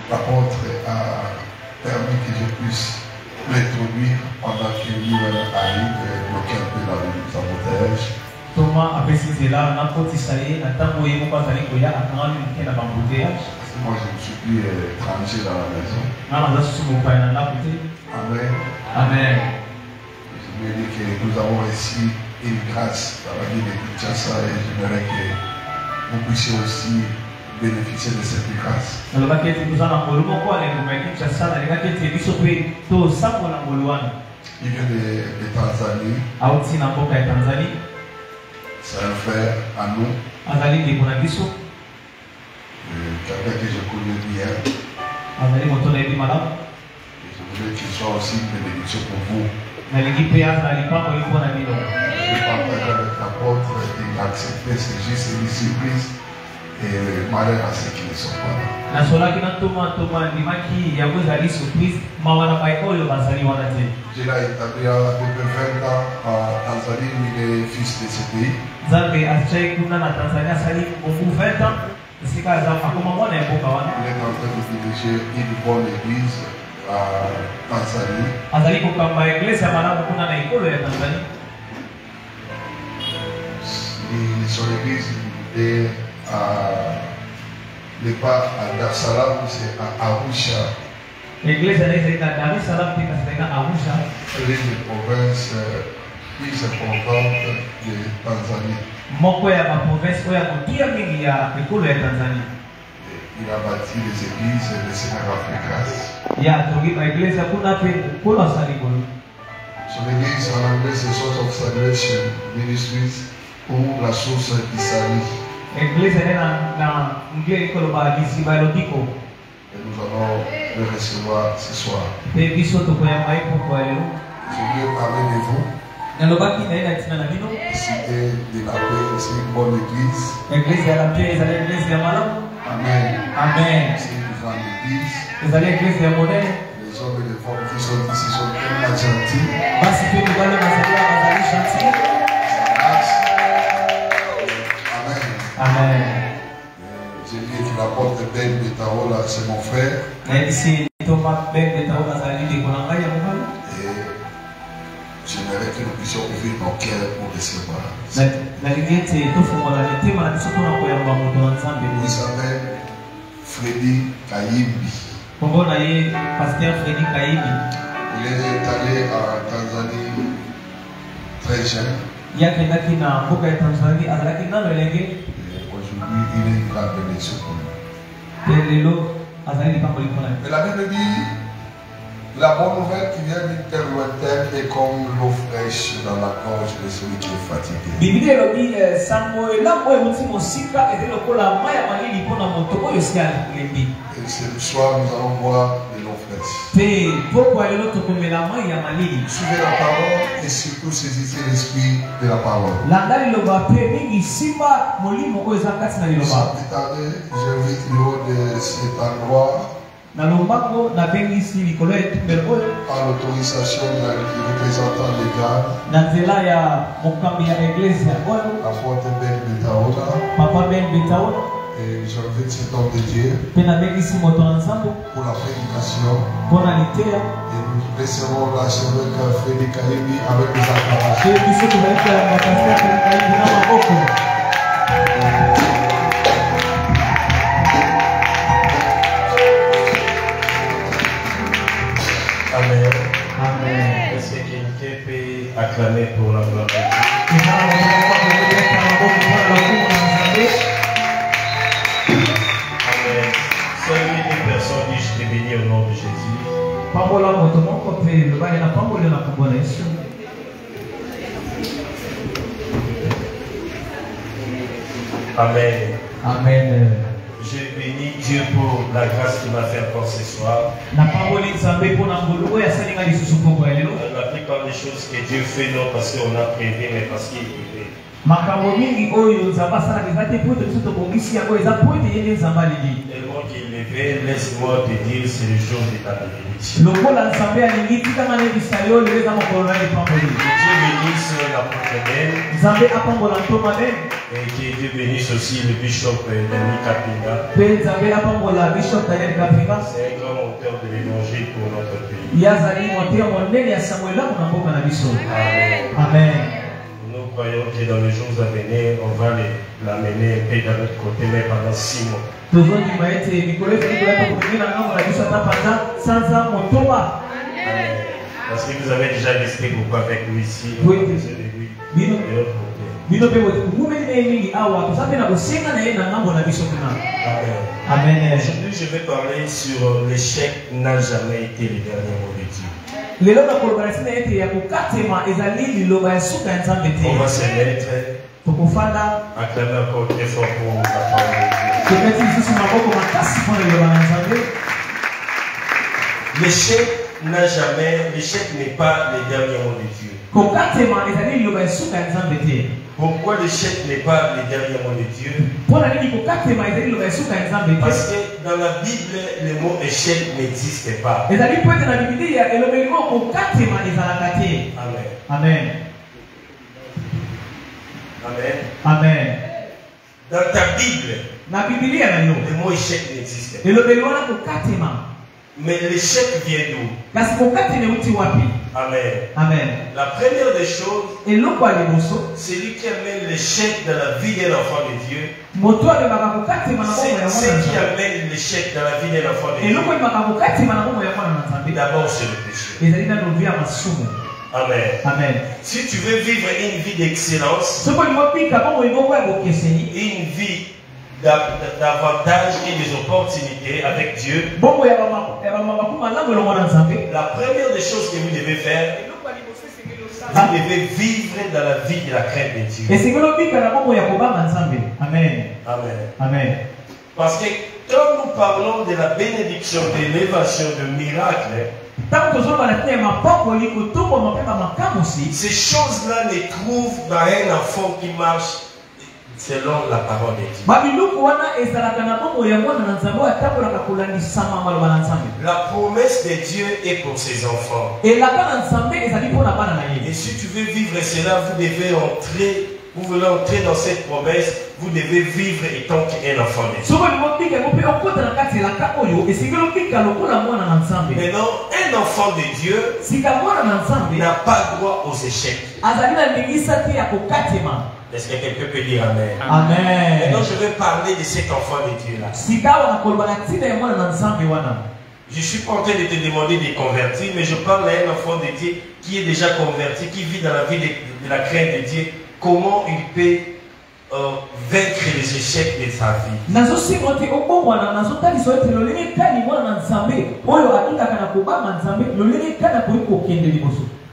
l'apôtre a permis que je puisse l'introduire pendant que lui arrive et bloquer un peu la embouteillage. Thomas a précisé là, n'importe qui a tangoyé mon pas aller koya a quand même qu'un embouteillage. Moi je ne suis plus étranger dans la maison. Non, là je suis mon père dans la côté. Amen. Amen. Je me dis que nous avons ici une grâce dans la vie de Kinshasa et j'aimerais que vous puissiez aussi bénéficier de cette grâce. Alors là, qu'est-ce que nous allons voir? Comment quoi les gouvernements Kinshasa, les gars qui étaient bisopés, tout ça pour la Moluane. Il vient de Tanzanie. A aussi dans le Tanzanie. C'est un frère à nous. Azali de Bonabiso. Quelqu'un que je connais bien. Azali Motonebi Malam. Je voulais qu'il soit aussi une bénédiction pour vous. Mais l'équipe est à l'Ipan pour une bonne amie. Je partage avec l'apôtre, il a accepté, c'est juste une surprise. Et malheur à ceux qui ne sont pas là. Na sola kina Thomas Ndimaki ya vous ali surprise mawana paiko yo basali wana te. J'ai là établi depuis 20 ans en Tanzanie, il est fils de ce pays. Zambe achai kuna na Tanzania sali beaucoup 20 ans. Sika za akoma mwana ya boka wana. Il est en train de diriger une bonne église à Tanzanie. Azali kukamba église ya malamu kuna na ikolo ya Tanzania. Son église est n'est pas à Dar es Salaam, c'est à Arusha. L'église est à Dar es Salaam, c'est à Arusha. L'une des provinces plus importantes de Tanzanie. Moko ya province oya kutia mingi ya ikolo ya Tanzania. Il a bâti les églises de Seigneur Africains. Ya togi l'église kuna pe kolo salikolo. Son église en anglais c'est Source of Salvation Ministries ou la source du salut. L'église est na ngeli kolo ba disi ba lodiko. Et nous allons le recevoir ce soir. Pe biso to koya mai poko lelo. Je veux parler de vous. Nalobaki na ina tina na bino. Cité de la paix, c'est une bonne église. L'église ya la paix, c'est l'église ya malamu. Amen. Amen. C'est une grande église. C'est l'église ya modèle. Les hommes et les femmes qui sont ici sont tellement gentils. Basi pe ni wale mazali bazali gentil. Amen. Amen. J'ai dit que l'apôtre Ben Betaola, c'est mon frère. Na ici Thomas Ben Betaola bazali de konanga ya mobali. J'aimerais que nous puissions ouvrir nos cœurs pour recevoir. Na ligete tofungola mitema na biso tona koyamba moto na Nzambe. Il s'appelle Freddy Kayimbi. Kombo na ye pasteur Freddy Kayimbi. Il est allé en Tanzanie très jeune. Yakendaki na mboka ya Tanzanie azalaki nano elenge. Aujourd'hui, il est une grande bénédiction pour nous. Pe lelo azali likambo likona. Mais la Bible dit la bonne nouvelle qui vient d'une terre lointaine est comme l'eau fraîche dans la gorge de celui qui est fatigué. Bible elobi sango elambo emuti mosika ete lokola mai ya malili mpona moto oyo si alembi. Et ce soir, nous allons boire de l'eau fraîche. Pe poko lelo tokomela mai ya malili. Suivez la parole et surtout saisissez l'esprit de la parole. Landa liloba pe mingi simba molimo oyo eza kati na liloba. Sans plus tarder, j'invite le haut de cet endroit. Na lombango na bengisi likolo ya etumbelo oyo. Par l'autorisation du représentant légal. Na nzela ya mokambi ya eglise oyo. Apôtre Ben Betaola. Papa Ben Betaola. Et j'invite cet homme de Dieu. Pe na bengisi moto na Nzambe. Pour la prédication. Mpona liteya. Et nous laisserons l'archevêque Freddy Kayimbi avec les acclamations. Pe biso tozali koyamba pasteur Freddy Kayimbi na maboko. Amen. Amen. Est-ce que quelqu'un peut acclamer pour la gloire de Dieu? Amen. Seule une personne dit je te bénis au nom de Jésus. Pambola moto moko pe lobali na pamboli na kombo na Yesu. Amen. Amen. Je bénis Dieu pour la grâce qu'il m'a fait encore ce soir. Na pamboli Nzambe mpona ngolu oyo asalinga lisusu poko ya lelo. La plupart des choses que Dieu fait, non parce qu'on a prévu, mais parce qu'il fait. Makambo mingi oyo Nzambe asalaka eza te po ete biso tobongisi yango eza po ete ye nde Nzambe alingi. Tellement qu'il lever, laisse-moi te dire, c'est le jour de ta bénédiction. Que Dieu bénisse l'apôtre Ben. Et que Dieu bénisse aussi le bishop Daniel Kapinga. C'est un grand auteur de l'évangile pour notre pays. Amen. Nous croyons que dans les jours à venir, on va l'amener un peu dans notre côté, mais pendant 6 mois. Amen. Parce que vous avez déjà discuté beaucoup avec lui ici. Oui. Amen. Aujourd'hui, je vais parler sur l'échec n'a jamais été le dernier mot de Dieu. On va se mettre. Acclamez encore très fort pour la parole de Dieu. L'échec n'est pas le dernier mot de Dieu. Pourquoi l'échec n'est pas le dernier mot de Dieu? Parce que dans la Bible, le mot échec n'existe pas. Amen. Amen. Amen. Amen. Dans ta Bible, le mot échec n'existe pas. Mais l'échec vient d'où? Amen. Amen. La première des choses, c'est lui qui amène l'échec dans la vie d'un enfant de Dieu. C'est ce qui amène l'échec dans la vie d'un enfant de Dieu. D'abord, c'est le péché. Amen. Amen. Si tu veux vivre une vie d'excellence, une vie d'avantages et des opportunités avec Dieu, la première des choses que vous devez faire, vous devez vivre dans la vie de la crainte de Dieu. Amen. Amen. Amen. Parce que quand nous parlons de la bénédiction, de l'élévation, de miracles, ces choses-là ne trouvent dans un enfant qui marche selon la parole de Dieu. La promesse de Dieu est pour ses enfants. Et si tu veux vivre cela, vous voulez entrer dans cette promesse, vous devez vivre étant un enfant de Dieu. Maintenant, un enfant de Dieu n'a pas droit aux échecs. Est-ce que quelqu'un peut dire Amen? Amen. Maintenant, je vais parler de cet enfant de Dieu-là. Je ne suis pas en train de te demander de convertir, mais je parle à un enfant de Dieu qui est déjà converti, qui vit dans la vie de la crainte de Dieu. Comment il peut vaincre les échecs de sa vie?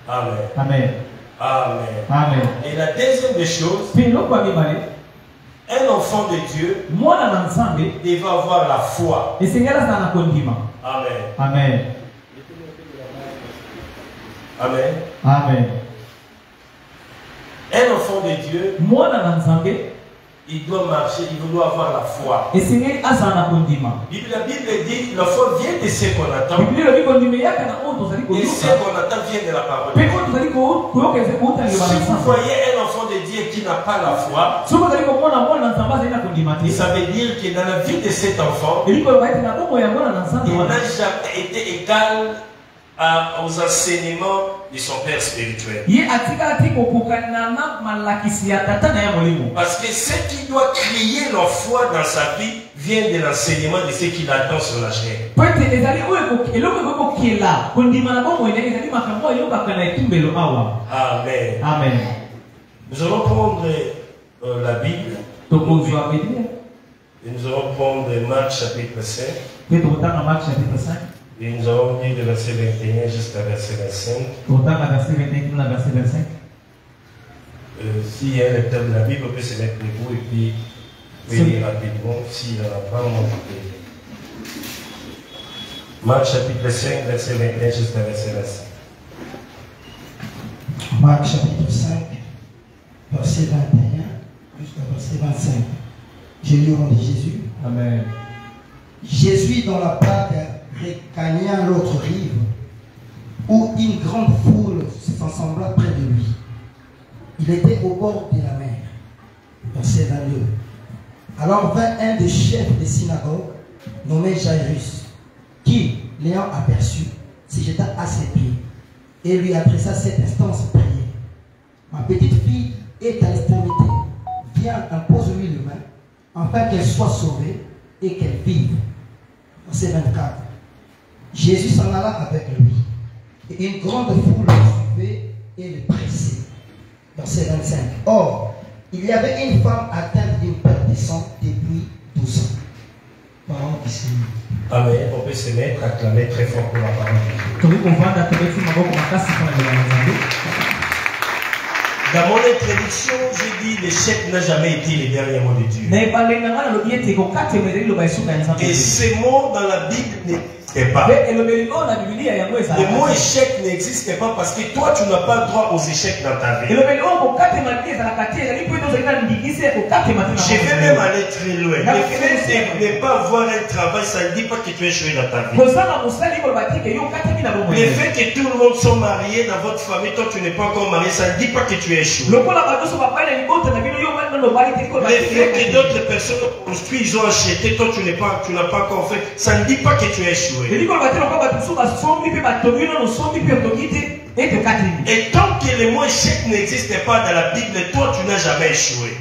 Amen. Amen. Amen. Amen. Et la deuxième des choses, un enfant de Dieu devait avoir la foi. Amen. Amen. Amen. Amen. Un enfant de Dieu, il doit marcher, il doit avoir la foi. La Bible dit la foi vient de ce qu'on attend. Et ce qu'on attend vient de la parole. Si vous voyez un enfant de Dieu qui n'a pas la foi, ça veut dire que dans la vie de cet enfant, il n'a jamais été égal aux enseignements de son père spirituel. Parce que ce qui doit créer la foi dans sa vie vient de l'enseignement de ce qu'il attend sur la chair. Amen. Amen. Nous allons prendre la Bible. Et nous allons prendre Marc chapitre 5. Et nous allons lire le verset 21 jusqu'à verset 25. S'il y a un lecteur de la Bible, on peut se mettre debout et puis venir rapidement. S'il n'y en a pas, moi je peux. Marc chapitre 5, verset 21 jusqu'à verset 25. Marc chapitre 5, verset 21 jusqu'à verset 25. Je lis au nom de Jésus. Amen. Jésus dans la barque regagna l'autre rive, où une grande foule s'assembla près de lui. Il était au bord de la mer. Verset 22. Alors vint un des chefs des synagogues, nommé Jairus, qui, l'ayant aperçu, se jeta à ses pieds et lui adressa cette instance prière. Ma petite fille est à l'extrémité. Viens, impose-lui les mains, afin qu'elle soit sauvée et qu'elle vive. Verset 24. Jésus s'en alla avec lui, et une grande foule le suivait et le pressait. Verset 25. Or, il y avait une femme atteinte d'une perte de sang depuis 12 ans. Parole du Seigneur. Amen. On peut se mettre, acclamer très fort pour la parole de Dieu. Dans mon introduction, j'ai dit l'échec n'a jamais été le dernier mot de Dieu. Et ces mots dans la Bible n'existent pas. Le mot échec n'existe pas parce que toi tu n'as pas droit aux échecs dans ta vie. Je vais même aller très loin. Le fait de ne pas avoir un travail, ça ne dit pas que tu es échoué dans ta vie. Le fait que tout le monde soit marié dans votre famille, toi tu n'es pas encore marié, ça ne dit pas que tu es échoué. Le fait que d'autres personnes ont construit, ils ont acheté, toi tu n'as pas encore fait, ça ne dit pas que tu es échoué. Et tant que le mot échec n'existe pas dans la Bible, toi tu n'as jamais échoué.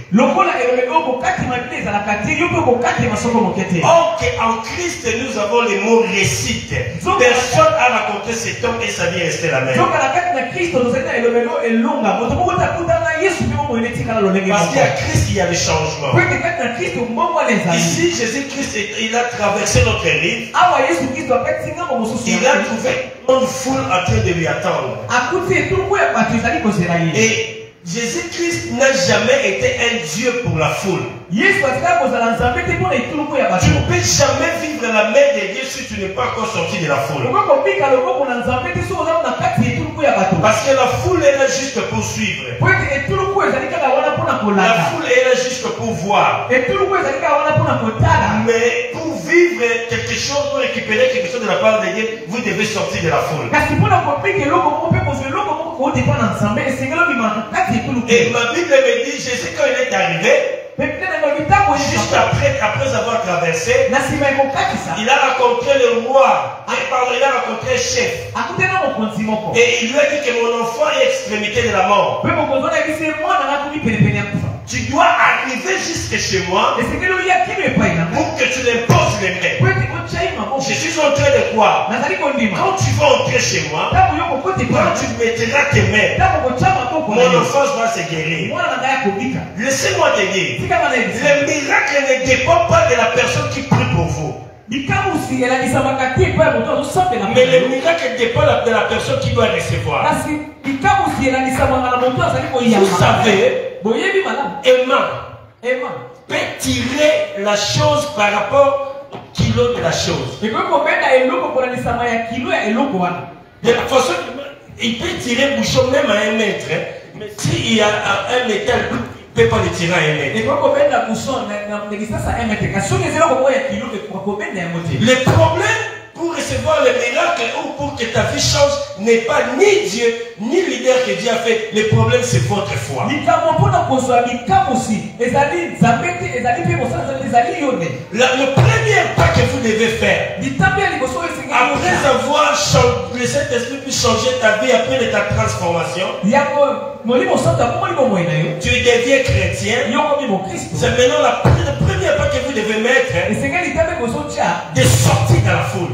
Or qu'en Christ nous avons le mot réussite. Personne n'a raconté cet homme et sa vie est restée la même. Parce qu'à Christ il y a des changements. Ici Jésus-Christ il a traversé notre rive. Il a trouvé une foule en train de lui attendre. Et Jésus-Christ n'a jamais été un Dieu pour la foule. Tu ne peux jamais vivre la main de Dieu si tu n'es pas encore sorti de la foule. Parce que la foule est là juste pour suivre. La foule est là juste pour voir. Mais pour vivre quelque chose, pour récupérer quelque chose de la part de Dieu, vous devez sortir de la foule. Et ma Bible me dit, Jésus quand il est arrivé, juste après avoir traversé, il a rencontré le roi, il a rencontré le chef. Et il lui a dit que mon enfant est extrémité de la mort. Tu dois arriver jusque chez moi pour que tu l'imposes les mains. Je suis en train de croire. Quand tu vas entrer chez moi, quand tu mettras tes mains, mon enfance va se guérir. Laissez-moi te dire, le miracle ne dépend pas de la personne qui prie pour vous. Mais le miracle dépend de la personne qui doit recevoir. Vous savez, Emma peut tirer la chose par rapport au kilo de la chose. De la façon, il peut tirer le bouchon même à 1 mètre. Mais s'il y a un métal, il ne peut pas le tirer à 1 mètre. Le problème pour recevoir le miracle ou pour que ta vie change n'est pas ni Dieu, ni leader que Dieu a fait. Le problème, c'est votre foi. Le premier pas que vous devez faire, après avoir changé, le Saint-Esprit peut changer ta vie après de ta transformation, tu deviens chrétien. C'est maintenant le premier pas que vous devez mettre, de sortir dans la foule.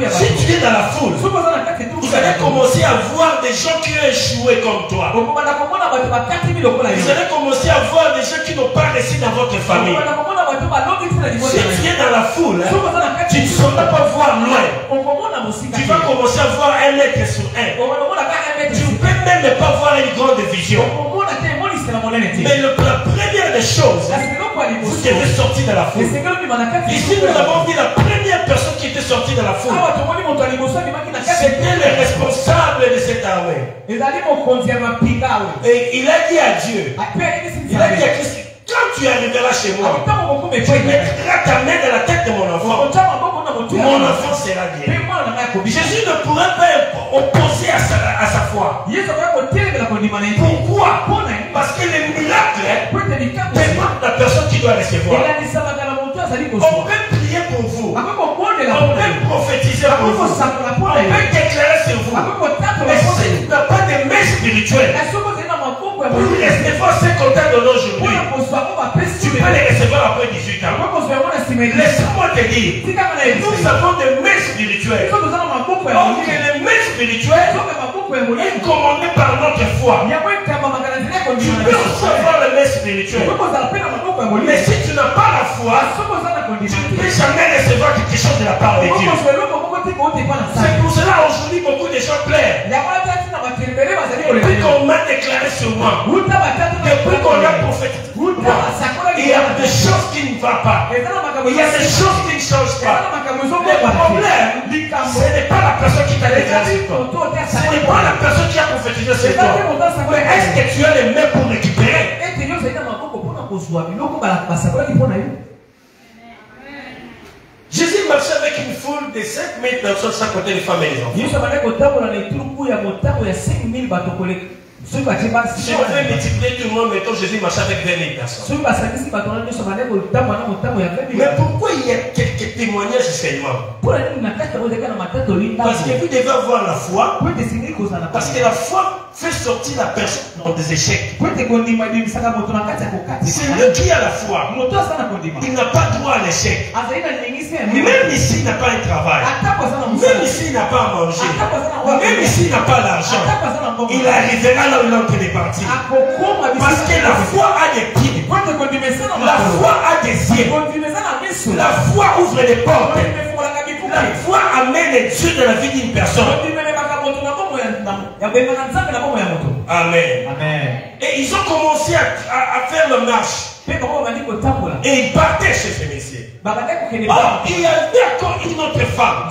Si tu es dans la foule, vous allez commencer à voir des gens qui ont échoué comme toi. Vous allez commencer à voir des gens qui n'ont pas réussi dans votre famille. Si tu es dans la foule, tu ne sauras pas voir loin. Tu vas commencer à voir 1 mètre sur 1. Tu ne peux même pas voir une grande vision. Mais la première des choses, vous devez sortir de la foule. Ici, nous avons vu la première personne qui était sortie de la foule. C'était le responsable de cette armée. Et il a dit à Dieu, il a dit à Christ, quand quand tu arriveras chez moi, tu mettras ta main dans la tête de mon enfant. Mon enfant sera guéri. Jésus ne pourrait pas opposer à sa foi. Pourquoi? Parce que les miracles dépendent de la personne qui doit recevoir. On peut prier pour vous. On peut prophétiser pour vous. On peut déclarer sur vous. Mais si tu n'as pas de main spirituelle, pour rester fort 50 ans aujourd'hui, tu peux les recevoir après 18 ans. Laisse-moi te dire, nous avons des mains spirituelles. Donc les mains spirituelles est commandée par notre foi. Tu peux recevoir les mains spirituelles. Mais si tu n'as pas la foi, tu ne peux jamais recevoir quelque chose de la part de Dieu. C'est pour cela aujourd'hui beaucoup de gens pleurent. Depuis qu'on m'a déclaré sur moi, depuis qu'on a prophétisé, il y a des choses qui ne vont pas. Il y a des choses qui ne changent pas. Le problème, ce n'est pas la personne qui t'a déclaré sur toi. Ce n'est pas la personne qui a prophétisé sur toi. Mais est-ce que tu as les mains pour récupérer? Jésus marchait avec une foule de 5000 personnes sans compter les femmes et les enfants. Si on veut multiplier tout le monde, mettons Jésus marchait avec 20 000 personnes. Mais pourquoi il y a quelques témoignages seulement? Parce que vous devez avoir la foi. Parce que la foi fait sortir la personne dans des échecs. C'est lui qui a la foi. Il n'a pas droit à l'échec. Même ici, il n'a pas un travail. Même ici, il n'a pas à manger. Même ici, il n'a pas l'argent. Il arrivera là où il est en train de partir. Parce que la foi a des pieds. La foi a des yeux. La foi ouvre les portes. La foi amène les dieux de la vie d'une personne. Amen. Et ils ont commencé à faire le marche. Et ils partaient chez ce messieurs. Il y avait encore une autre femme.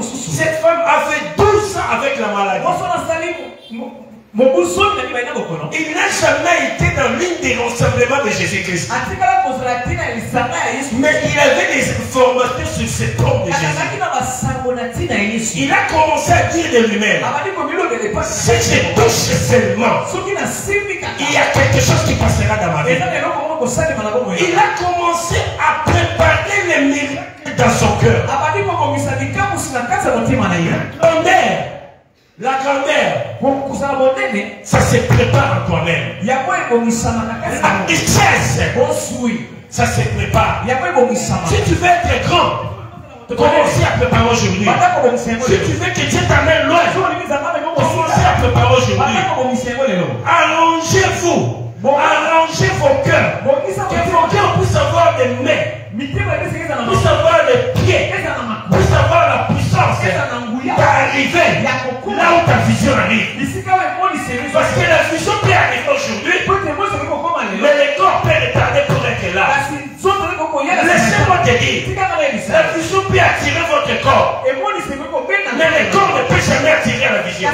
Cette femme avait 12 ans avec la maladie. Il n'a jamais été dans l'une des rassemblements de Jésus-Christ. Mais il avait des informations sur cet homme de Jésus. Il a commencé à dire de lui-même, si je touche seulement, il y a quelque chose qui passera dans ma vie. Il a commencé à préparer les miracles dans son cœur. La grandeur, ça se prépare en toi-même. La richesse, ça se prépare. Si tu veux être grand, commencez à préparer aujourd'hui. Si tu veux que Dieu t'amène loin, commencez à préparer aujourd'hui. Arrangez-vous. Arrangez vos cœurs. Que vos cœurs puissent avoir des mains, puissent avoir des pieds, puissent avoir la puissance d'arriver là où ta vision arrive. Parce que la vision peut arriver aujourd'hui, mais le corps peut retarder pour être là. Laissez-moi te dire, la vision peut attirer votre corps, mais le corps ne peut jamais attirer la vision.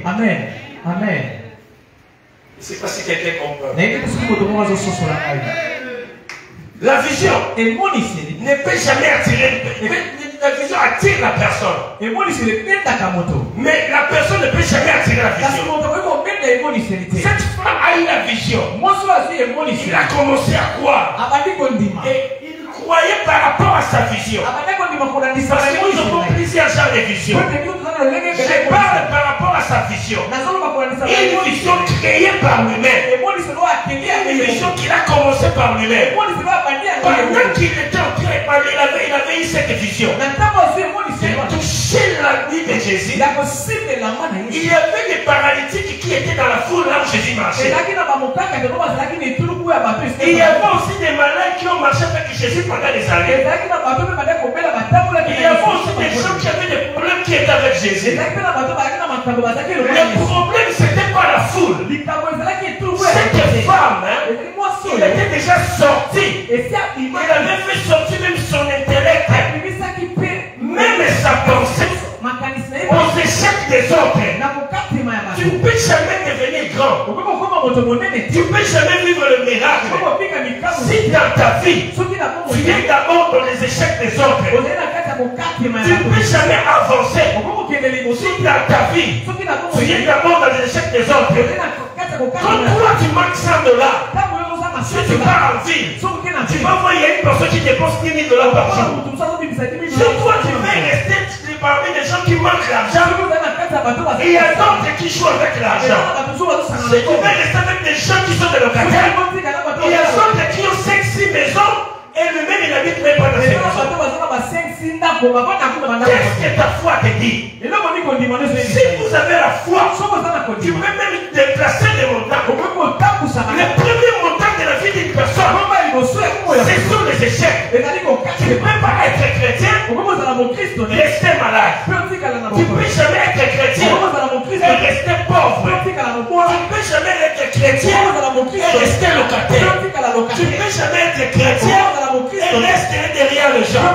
Amen. Amen. Je ne sais pas si quelqu'un comprend. La vision ne peut jamais attirer. La vision attire la personne. Mais la personne ne peut jamais attirer la vision. Cette femme a eu la vision. Il a commencé à croire. Et il croyait par rapport à sa vision. Parce que nous avons plusieurs genres de visions. Je parle par rapport à sa vision. Une vision créée par lui-même. Une vision qu'il a commencé par lui-même. Pendant qu'il était en train de parler, il avait eu cette vision. Il touchait la vie de Jésus. Il y avait des paralytiques qui étaient dans la foule là où Jésus marchait. Il y avait aussi des malades qui ont marché avec Jésus pendant des années. Il y avait aussi des gens qui avaient des problèmes qui étaient avec Jésus. Le problème, c'était pas la foule. Cette femme, il était déjà sorti. Il avait fait sortir même son intellect, même sa pensée, aux échecs des autres. Tu ne peux jamais devenir grand Tu ne peux jamais vivre le miracle si dans ta vie, tu es d'abord dans les échecs des autres. Tu ne peux jamais avancer si dans ta vie, tu es d'abord dans les échecs des autres. Quand toi tu manques $100, si tu pars en ville, tu vas voir il y a une personne qui dépense $10 000 par jour. Si toi tu veux rester parmi les gens qui manquent l'argent, il y a d'autres qui jouent avec l'argent. Si tu veux rester avec des gens qui sont des locataires, il y a d'autres qui ont 5-6 maisons et lui-même il n'habite même pas dans ces maisons. Qu'est-ce que ta foi te dit? Si vous avez la foi, tu peux même déplacer les montagnes. Le premier montagne de la vie d'une personne, c'est sur les échecs. Tu ne peux pas être chrétien, rester malade. Tu ne peux jamais être chrétien et rester pauvre. Tu ne peux jamais être chrétien et rester locataire. Tu ne peux jamais être chrétien et rester derrière les gens.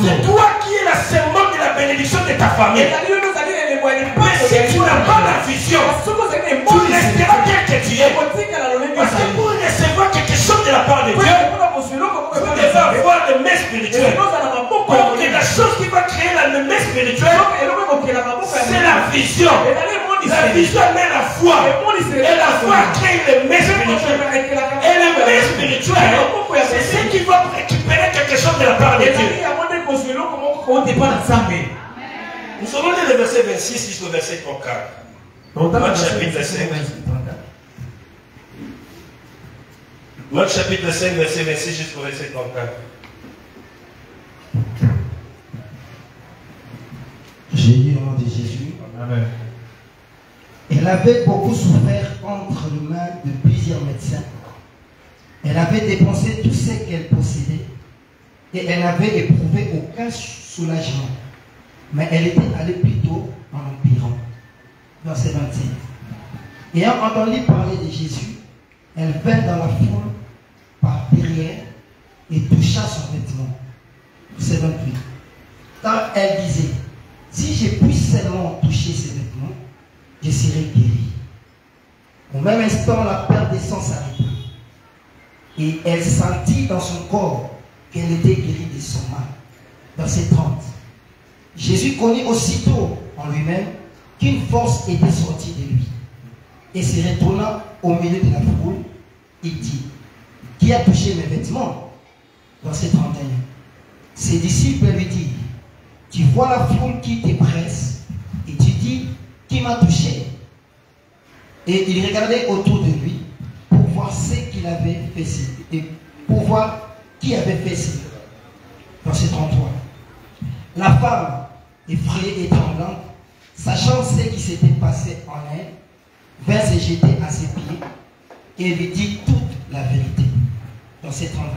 C'est toi qui es la symbole de la bénédiction de ta famille. Mais si tu n'as pas la vision, tu resteras tel que tu es. Parce que pour recevoir quelque chose de la part de Dieu, vous devez avoir le main spirituel. Donc la chose qui va créer la main spirituelle, c'est la vision. La vision met la foi. Et la foi crée le main spirituel. Et le main spirituel, c'est ce qui va récupérer quelque chose de la part de Dieu. Nous allons lire le verset 26 jusqu'au verset 34. Marc chapitre 5. Marc chapitre 5, verset 26 jusqu'au verset 34. J'ai lu au nom de Jésus. Amen. Elle avait beaucoup souffert entre les mains de plusieurs médecins. Elle avait dépensé tout ce qu'elle possédait et elle n'avait éprouvé aucun soulagement. Mais elle était allée plutôt en empirant. Verset 27. Ayant entendu parler de Jésus, elle vint dans la foule par derrière et toucha son vêtement. Verset 28. Car elle disait, si je puis seulement toucher ses vêtements, je serai guérie. Au même instant, la perte de sang s'arrêta. Et elle sentit dans son corps qu'elle était guérie de son mal. Verset 30. Jésus connut aussitôt en lui-même qu'une force était sortie de lui. Et se retournant au milieu de la foule, il dit, qui a touché mes vêtements? Verset 31. Ses disciples lui dirent, tu vois la foule qui te presse et tu dis, qui m'a touché? Et il regardait autour de lui pour voir ce qu'il avait fait, et pour voir qui avait fait cela. Verset 33. La femme, effrayée et tremblante, sachant ce qui s'était passé en elle, vint se jeter à ses pieds et lui dit toute la vérité. Verset 34.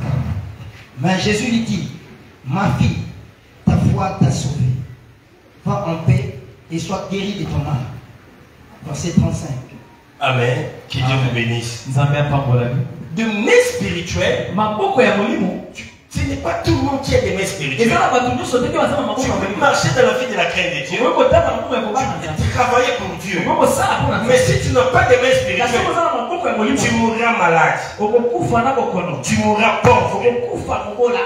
Mais Jésus lui dit, ma fille, ta foi t'a sauvée. Va en paix et sois guérie de ton âme. Verset 35. Amen. Que Dieu vous bénisse. De main spirituelle, ce n'est pas tout le monde qui a des mains spirituelles. Tu peux marcher dans la vie de la crainte de Dieu. Tu peux travailler pour Dieu. Mais si tu n'as pas de mains spirituelles, tu mourras malade. Tu mourras pauvre.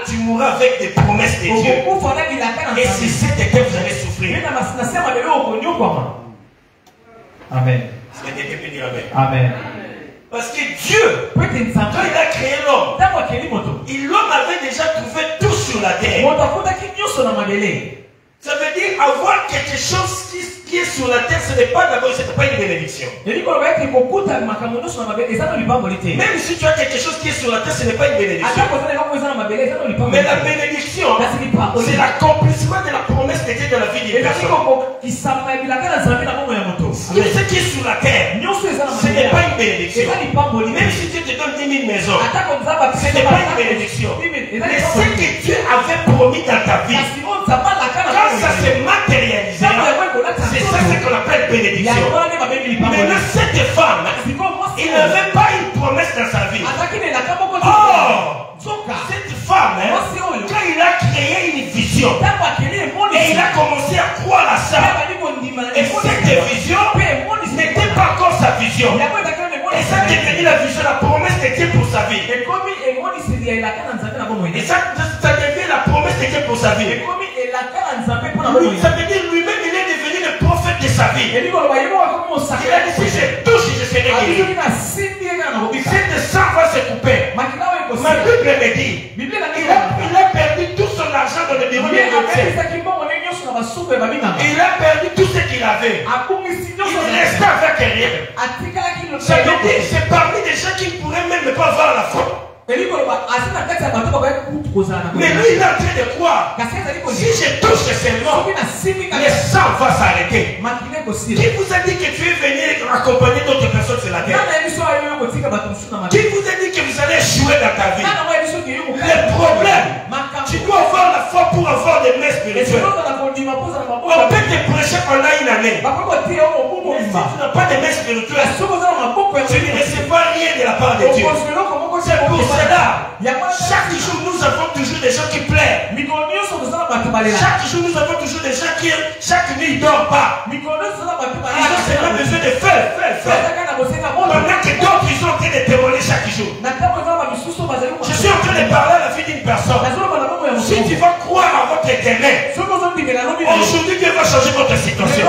Tu mourras avec des promesses de Dieu. Et c'est ce que vous allez souffrir. Amen. Amen. Parce que Dieu, quand il a créé l'homme, l'homme avait déjà trouvé tout sur la terre. Ça veut dire avoir quelque chose qui est sur la terre, ce n'est pas d'abord, ce n'est pas une bénédiction. Même si tu as quelque chose qui est sur la terre, ce n'est pas une bénédiction. Mais la bénédiction, c'est l'accomplissement de la promesse de Dieu dans la vie d'une personne. Tout ce qui est sur la terre, ce n'est pas une bénédiction. Même si Dieu te donne 10 000 maisons, ce n'est pas une bénédiction. Mais ce que Dieu avait promis dans ta vie, quand ça s'est matérialisé, c'est ça ce qu'on appelle bénédiction. Maintenant, cette femme, il n'avait pas une promesse dans sa vie. Oh, cette femme, quand il a créé une vision, et il a commencé à croire à ça, et cette vision n'était pas encore sa vision. Et ça c'est la promesse de Dieu pour sa vie. Et ça devient la promesse de Dieu pour sa vie. Ça veut dire lui-même, il est devenu le prophète de sa vie. Il a dit, si je touche, je serai guéri. Cette sang va se couper. Ma Bible me dit, il a perdu tout son argent dans le bureau de médecin. Il a perdu tout ce qu'il avait. Il reste avec rien. Ça veut dire, c'est parmi des gens qui ne pourraient même pas avoir la foi. Mais lui, il est en train de croire. Si je touche seulement, le sang va s'arrêter. Qui vous a dit que tu es venu accompagner d'autres personnes sur la terre? Qui vous a dit que vous allez échouer dans ta vie? Le problème, tu dois avoir la foi pour avoir des mains spirituelles. On peut te prêcher pendant une année. Mais si tu n'as pas de mains spirituelles, tu ne recevras rien de la part de Dieu. C'est pour cela, chaque jour nous avons toujours des gens qui pleurent. Chaque jour nous avons toujours des gens qui chaque nuit ne dorment pas. Ils ont seulement besoin de faire. Pendant que d'autres ils sont en train de témoigner chaque jour. Je suis en train de parler à la vie d'une personne. Si tu vas croire à votre éternel, aujourd'hui Dieu va changer votre situation.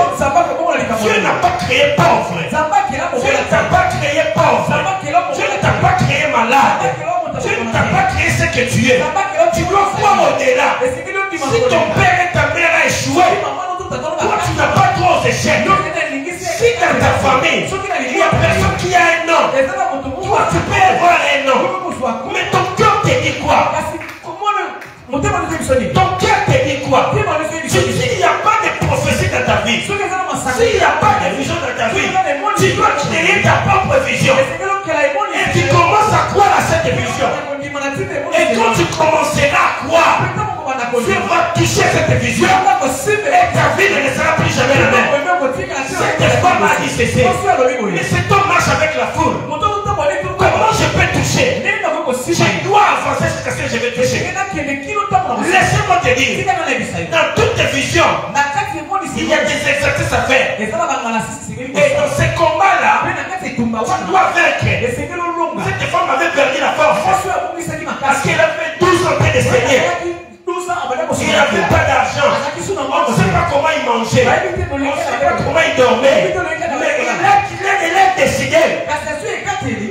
Dieu n'a pas créé pauvre. Dieu ne t'a pas créé pauvre. Dieu ne t'a pas créé malade. Dieu ne t'a pas créé ce que tu es. Tu dois croire au-delà. Si ton père et ta mère a échoué, toi tu n'as pas trop d'échecs. Si dans ta famille, il y a personne qui a un nom, toi tu peux avoir un nom. Mais ton cœur te dit quoi? Ton cœur te dit quoi? S'il n'y a pas de prophétie dans ta vie, s'il n'y a pas de vision dans ta vie, tu dois créer ta propre vision. Et tu commences à croire à cette vision. Et quand tu commenceras à croire, Dieu va toucher cette vision. Et ta vie ne sera plus jamais la même. Cette femme a dit ceci. Mais cet homme marche avec la foule. Comment je peux toucher? Je dois avancer jusqu'à ce que je vais toucher. Laissez-moi te dire, dans toutes tes visions, il y a des exercices à faire. Et dans ce combat-là, tu dois vaincre. Cette femme avait perdu la force parce qu'elle avait 12 ans de Seigneur. Il n'avait pas d'argent. On ne sait pas comment il mangeait. On ne sait pas comment il dormait. Mais il a décidé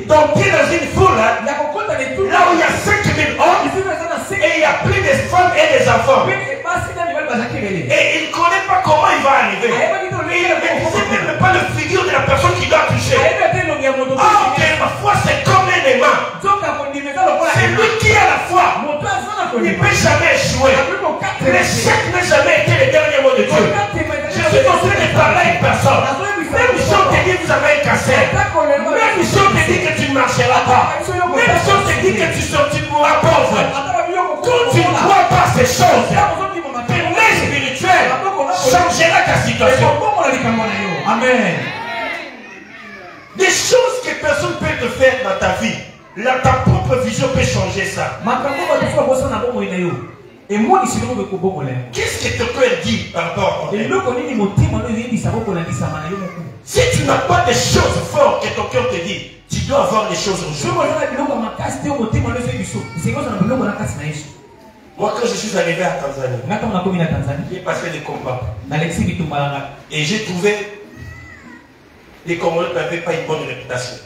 d'entrer dans une foule là où il y a 5000 hommes et il y a plus de femmes et des enfants. Et il ne connaît pas comment il va arriver. Et il ne sait même pas le figure de la personne qui doit toucher. Oh, que la foi c'est comme un aimant. C'est lui qui a la foi. Il ne peut jamais échouer. L'échec n'a jamais été le dernier mot de Dieu. Je suis en train de parler à une personne. Même si on te dit que vous avez un cancer, même si on te dit que tu ne marcheras pas, même si on te dit que tu sortiras pauvre, quand tu ne crois pas ces choses, tes mains spirituelles changera ta situation. Amen. Des choses que personne ne peut te faire dans ta vie. Là, ta propre vision peut changer ça. Qu'est-ce que ton cœur dit par rapport à toi? Si tu n'as pas des choses fortes que ton cœur te dit, tu dois avoir des choses aujourd'hui. Moi, quand je suis arrivé à Tanzanie, j'ai passé des combats. Et j'ai trouvé les Congolais n'avaient pas une bonne réputation.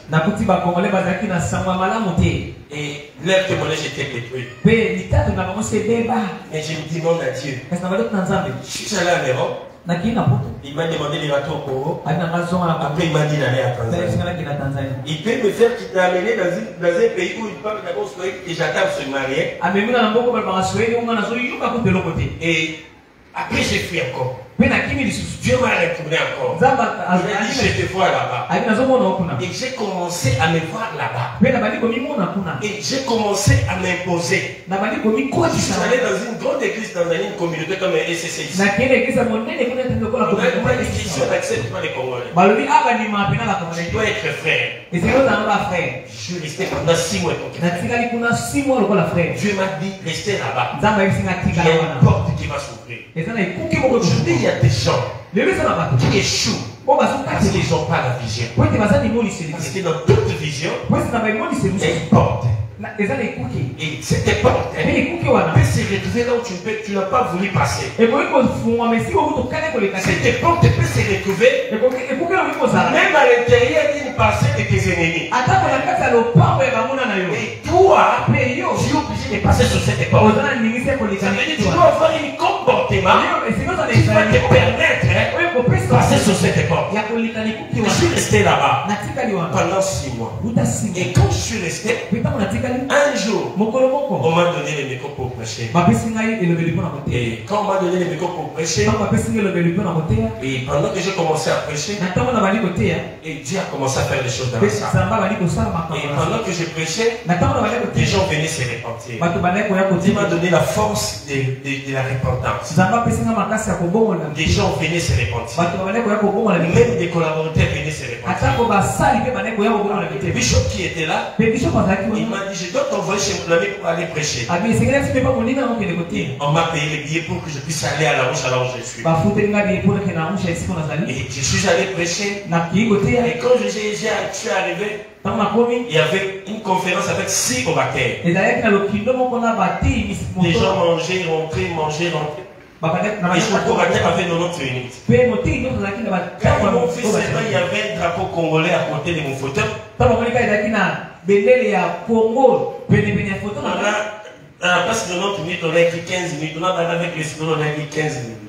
Et leur témoignage était détruit. Mais je me dis non à Dieu. Je suis allé en Europe. Il m'a demandé de rentrer au Congo. Après, il m'a dit d'aller à Tanzanie. Il peut me faire t'amener dans un pays où une femme d'abord souhaite et j'attends de se marier. Et après, j'ai fui encore. Dieu m'a retourné encore. Il m'a dit, je te vois là-bas. Et j'ai commencé à me voir là-bas. Et j'ai commencé à m'imposer. Je suis allé dans une grande église dans une communauté comme SCCI. On a dit que si on n'accepte pas les Congolais, je dois être frère. Je suis resté pendant 6 mois. Dieu m'a dit, restez là-bas. Il y a une porte qui va s'ouvrir. Aujourd'hui, il y a des gens qui échouent Parce qu'ils n'ont pas la vision. Parce que dans toute vision, il y a une porte. Et cette porte peut se retrouver là où tu n'as pas voulu passer. Cette porte peut se retrouver même à l'intérieur d'une parcelle de tes ennemis. Et toi, tu es obligé de passer sur cette porte. Ça veut dire que tu dois avoir un comportement qui va te permettre de passer sur cette porte. Je suis resté là-bas pendant 6 mois. Et quand je suis resté, un jour, on m'a donné le micro pour prêcher. Et quand on m'a donné le micro pour prêcher, et pendant que j'ai commencé à prêcher, et Dieu a commencé à faire des choses dans la salle. Et pendant que je prêchais, des gens venaient se repentir. Dieu m'a donné la force de la repentance. Des gens venaient se repentir. Même des collaborateurs venaient se repentir. Bishop qui était là, il m'a dit, je dois t'envoyer chez mon ami pour aller prêcher. On m'a payé les billets pour que je puisse aller à la Roche, là où je suis. Et je suis allé prêcher. Et quand je suis arrivé, il y avait une conférence avec 6 orateurs. Les gens mangeaient, rentraient. Et chaque orateur avait 90 minutes. Quand ils m'ont fait seulement, il y avait un drapeau congolais à côté de mon fauteuil. À la place de 90 minutes, on a écrit 15 minutes. On a parlé avec les stylos, on a écrit 15 minutes.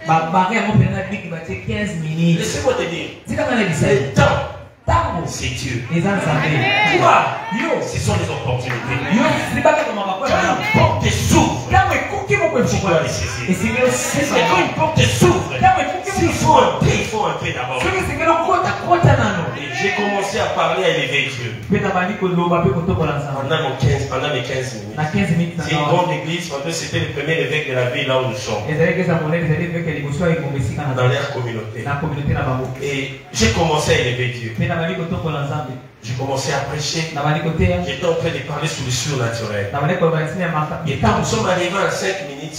Laissez-moi te dire, le temps, c'est Dieu. Toi, ce sont les opportunités. Quand une porte s'ouvre, tu dois les saisir. Et quand une porte s'ouvre, s'il faut entrer d'abord. Et j'ai commencé à parler à élever Dieu. Pendant mes 15 minutes. C'est une grande église, parce que c'était le premier évêque de la ville là où nous sommes. Dans leur communauté. Et j'ai commencé à élever Dieu. J'ai commencé à prêcher. J'étais en train de parler sur le surnaturel. Et quand nous sommes arrivés à 5 minutes,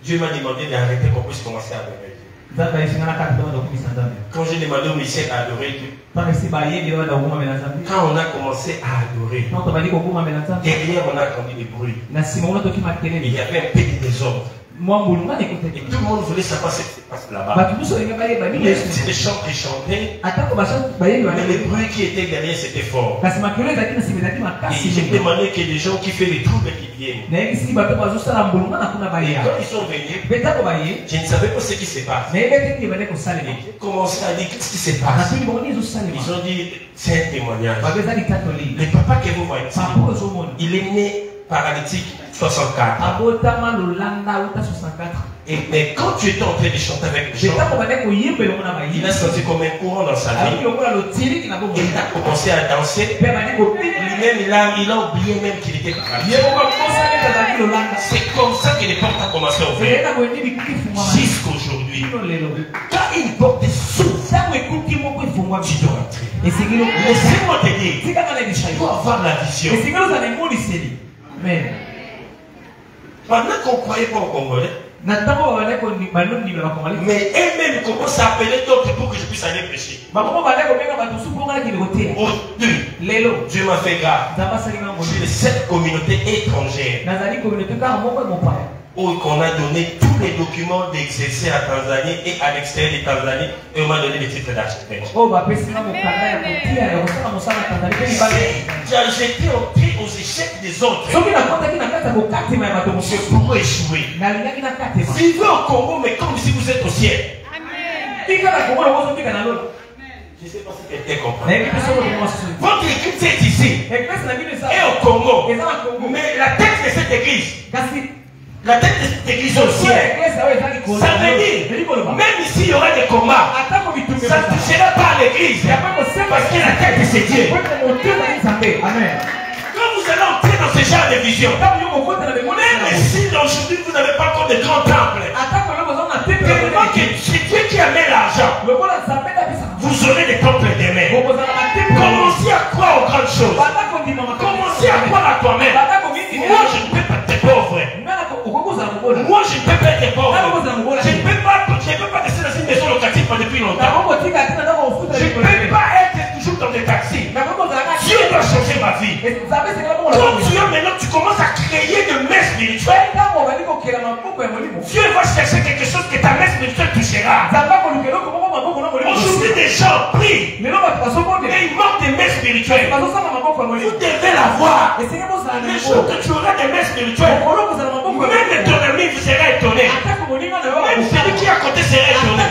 Dieu m'a demandé d'arrêter qu'on puisse commencer à adorer Dieu. Quand j'ai demandé au musicien d'adorer Dieu, quand on a commencé à adorer, derrière on a entendu des bruits. Il y avait un peu de désordre. Et tout le monde voulait savoir ce qui se passe là-bas. C'est des chants qui chantaient, mais le bruit qui était derrière c'était fort. Et j'ai demandé que les gens qui font les troubles qui viennent. Et quand ils sont venus, je ne savais pas ce qui se passe. J'ai commencé à dire qu'est-ce qui se passe. Ils ont dit c'est un témoignage. Le papa que vous voyez, il est né paralytique 64. Mais quand tu étais en train de chanter avec les gens, il a senti comme un courant dans sa vie. Il a commencé à danser. Lui-même, il a oublié même qu'il était paralysé. C'est comme ça que les portes ont commencé à ouvrir. Jusqu'aujourd'hui. Quand une porte s'ouvre, tu dois entrer. Laissez-moi te dire, tu dois avoir la vision. Pendant qu'on ne croyait pas au Congolais, mais eux-mêmes commencent à appeler d'autres pour que je puisse aller prêcher. Dieu m'a fait grâce. Je suis de cette communauté étrangère où on a donné tous les documents d'exercer à Tanzanie et à l'extérieur de Tanzanie et on m'a donné les titres d'architecte. J'étais entré aux échecs des autres. C'est pour échouer. Vivez au Congo, mais comme si vous êtes au ciel. Je ne sais pas si quelqu'un comprend. Votre église est ici et au Congo. Mais la tête de cette église, la tête de cette église au ciel, ça veut dire, même ici il y aura des combats, ça ne touchera pas à l'église, parce que la tête c'est Dieu. Amen. Quand vous allez entrer dans ce genre de vision, même si aujourd'hui vous n'avez pas encore de grands temples, tellement que c'est Dieu qui amène l'argent, vous aurez des temples demain. Commencez à croire aux grandes choses. Commencez à croire à toi-même. Moi je ne peux pas te pauvre. Moi, je ne peux pas être pauvre. Je ne peux pas rester dans une maison locative depuis longtemps. Je ne peux pas être toujours dans des taxis. Dieu doit changer ma vie. Quand tu es maintenant, tu commences à créer de mets spirituels. Dieu va chercher quelque chose que ta messe spirituelle touchera. Aujourd'hui, des gens prient. Mais ils manquent des messes spirituelles. Vous devez l'avoir. Le jour que tu auras des messes spirituelles, même ton ami vous sera étonné. Même celui qui est à côté sera étonné.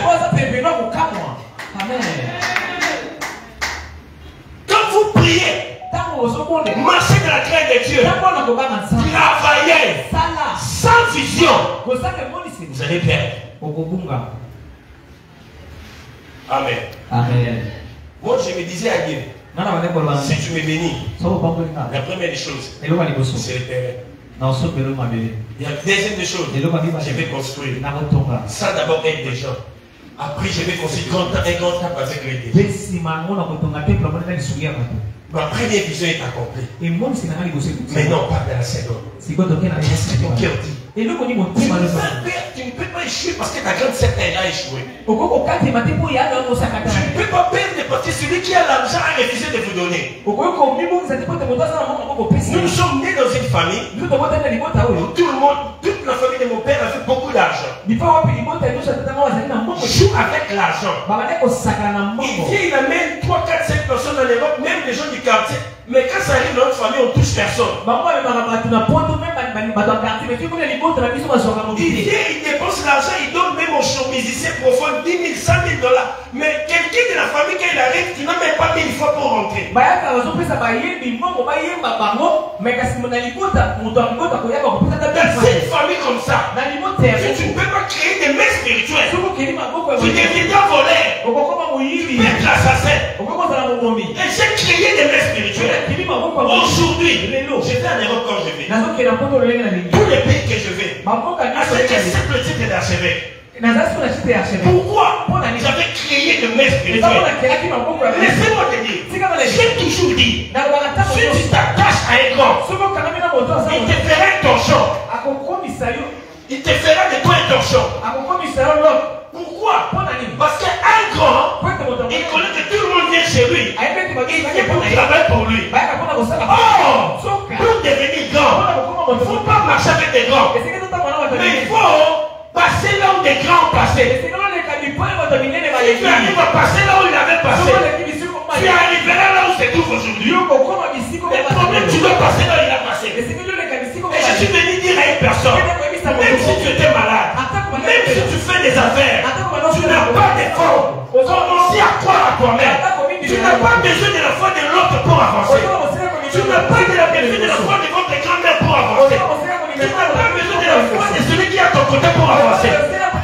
Quand vous priez, marchez dans la crainte de Dieu, travaillez sans vision, vous allez perdre. Amen. Amen. Moi, je me disais à Dieu, si tu me bénis, la première des choses, c'est le terrain. Et la deuxième des choses, je vais construire. Ça d'abord aide des gens. Après, je vais construire un grand temple avec les deux. Ma première vision est accomplie. Maintenant, pas dans la seconde. Qu'est-ce que ton cœur dit? Tu ne peux pas échouer parce que ta grande sœur a échoué. Tu ne peux pas perdre parce que celui qui a l'argent a refusé de vous donner. Nous sommes nés dans une famille où tout le monde, toute la famille de mon père avait beaucoup d'argent. Il joue avec l'argent. Il amène 3, 4, 5 personnes dans l'Europe, même les gens du quartier. Mais quand ça arrive dans notre famille, on touche personne. Il dépense l'argent, il donne même aux musiciens profanes 10 000, 100 000 $. Mais quelqu'un de la famille, quand il arrive, tu n'as même pas 1000 fois pour rentrer. Dans cette famille comme ça, tu ne peux pas créer des mets spirituels. Tu deviendras voleur. Tu peux être assassin. Et j'ai créé des mets spirituels. Aujourd'hui, je vais en Europe quand je vais. Tous les pays que je vais, à ce que simple titre d'archevêque. Pourquoi j'avais créé de mets spirituels? Laissez-moi te dire, j'ai toujours dit, si tu t'attaches à un grand, il te fera un torchon. Il te fera de toi un torchon. Pourquoi? Parce qu'un grand, il connaît que tout le monde vient chez lui. Il vient pour travailler pour lui. Oh, pour devenir grand, il ne faut pas marcher avec des grands. Mais il faut passer là où des grands ont passé. Si tu arrives à passer là où il avait passé, tu arriveras là où se trouve aujourd'hui. Le problème, tu dois passer là où il a passé. Et je suis venu dire à une personne, même si tu étais malade, même si tu fais des affaires, tu n'as pas de fonds. Commencez à croire à toi-même. Tu n'as pas besoin de la foi de l'autre pour avancer. Tu n'as pas besoin de la foi de votre grand-mère pour avancer. Tu n'as pas besoin de la foi de celui qui est à ton côté pour avancer.